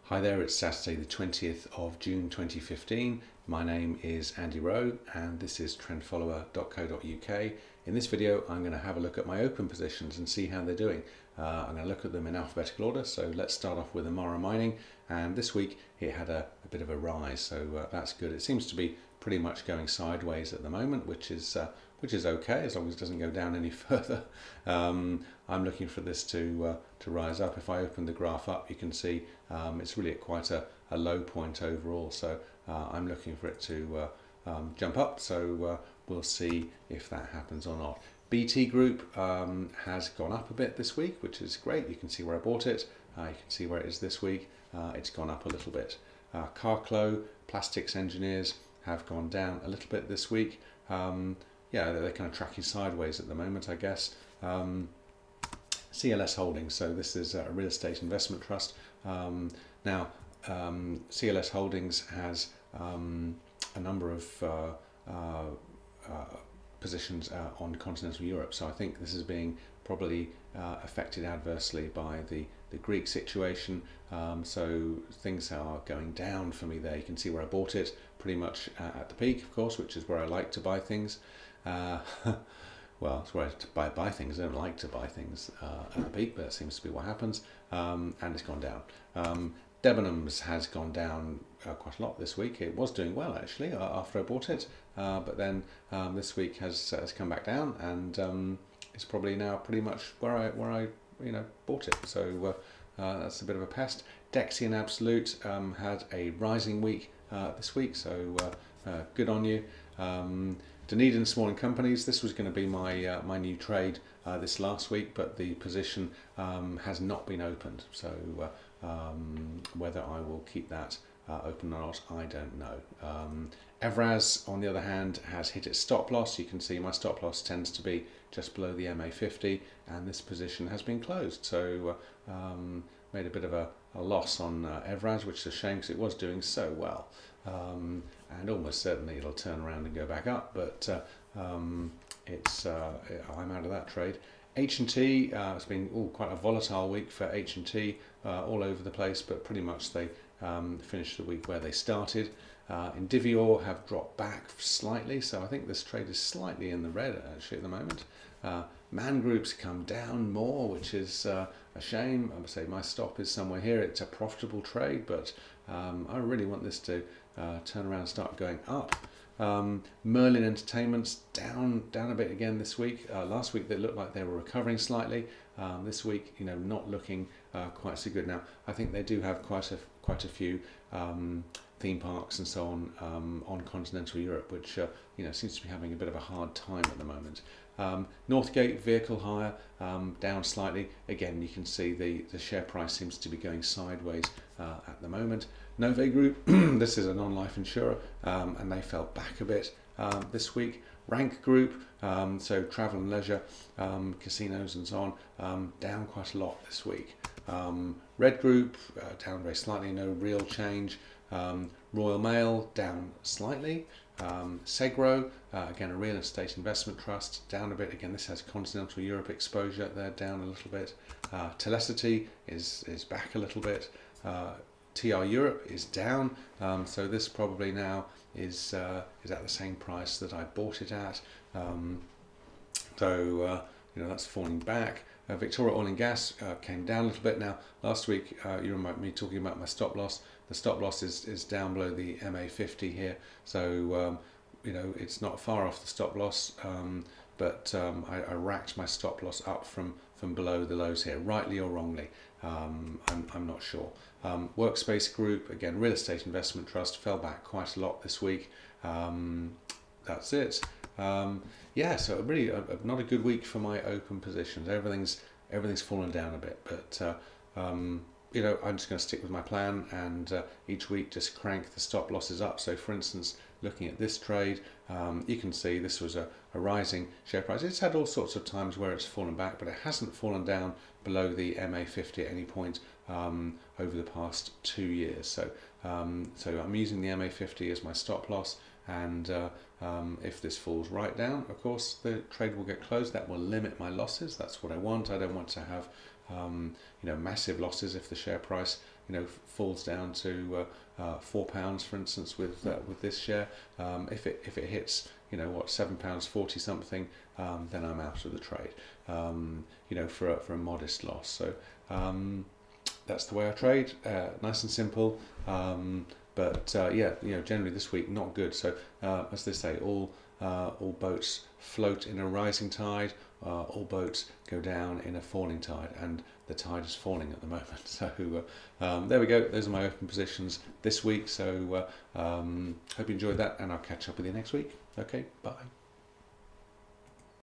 Hi there, it's Saturday the 20th of June 2015. My name is Andy Rowe and this is trendfollower.co.uk. In this video I'm going to have a look at my open positions and see how they're doing. I'm going to look at them in alphabetical order, so let's start off with Amara Mining, and this week it had a bit of a rise, so that's good. It seems to be pretty much going sideways at the moment, which is okay as long as it doesn't go down any further. I'm looking for this to rise up. If I open the graph up, you can see it's really at quite a low point overall. So I'm looking for it to jump up. So we'll see if that happens or not. BT Group has gone up a bit this week, which is great. You can see where I bought it. You can see where it is this week. It's gone up a little bit. Carclo, Plastics Engineers have gone down a little bit this week. Yeah, they're kind of tracking sideways at the moment, I guess. CLS Holdings, so this is a real estate investment trust. Now, CLS Holdings has a number of positions on continental Europe, so I think this is being probably affected adversely by the Greek situation. So things are going down for me there. You can see where I bought it, pretty much at the peak, of course, which is where I like to buy things. Well, it's where I buy things. I don't like to buy things at the peak, but that seems to be what happens. And it's gone down. Debenhams has gone down quite a lot this week. It was doing well actually after I bought it, but then this week has come back down, and it's probably now pretty much where I bought it. So that's a bit of a pest. Dexia and Absolute had a rising week this week, so good on you. Dunedin Small Companies, this was going to be my my new trade this last week, but the position has not been opened, so whether I will keep that open or not, I don't know. Evraz, on the other hand, has hit its stop loss. You can see my stop loss tends to be just below the MA50, and this position has been closed, so made a bit of a loss on Evraz, which is a shame because it was doing so well. And almost certainly it'll turn around and go back up, but I'm out of that trade. H&T, it's been quite a volatile week for H&T, all over the place, but pretty much they finished the week where they started. Indivior have dropped back slightly, so I think this trade is slightly in the red actually at the moment. Man Group's come down more, which is a shame. I would say my stop is somewhere here. It's a profitable trade, but I really want this to turn around and start going up. Merlin Entertainment's down a bit again this week. Last week they looked like they were recovering slightly. This week, not looking quite so good. Now, I think they do have quite a few theme parks and so on continental Europe, which seems to be having a bit of a hard time at the moment. Northgate Vehicle Hire down slightly. Again, you can see the share price seems to be going sideways at the moment. Nove Group, this is a non-life insurer, and they fell back a bit this week. Rank Group, so travel and leisure, casinos and so on, down quite a lot this week. Red Group, down very slightly, no real change. Royal Mail, down slightly. Segro, again a real estate investment trust, down a bit. Again, this has continental Europe exposure. They're down a little bit. Telecity is back a little bit. TR Europe is down, so this probably now is at the same price that I bought it at. So that's falling back. Victoria Oil and Gas came down a little bit. Now, last week you remember me talking about my stop loss. The stop loss is down below the MA50 here, so it's not far off the stop loss, but I racked my stop loss up from below the lows here, rightly or wrongly. I'm not sure. Workspace Group, again real estate investment trust, fell back quite a lot this week. That's it. Yeah, so really not a good week for my open positions. Everything's fallen down a bit, but I'm just going to stick with my plan, and each week just crank the stop losses up. So for instance, looking at this trade, you can see this was a rising share price. It's had all sorts of times where it's fallen back, but it hasn't fallen down below the MA50 at any point over the past 2 years. So I'm using the MA50 as my stop loss, and if this falls right down, of course the trade will get closed. That will limit my losses. That's what I want. I don't want to have massive losses if the share price falls down to £4, for instance, with this share, if it hits £7.40 something, then I'm out of the trade. For a modest loss. So that's the way I trade. Nice and simple. But generally this week not good. So as they say, all boats float in a rising tide. All boats go down in a falling tide, and the tide is falling at the moment. So there we go. Those are my open positions this week. So hope you enjoyed that, and I'll catch up with you next week. Okay, bye.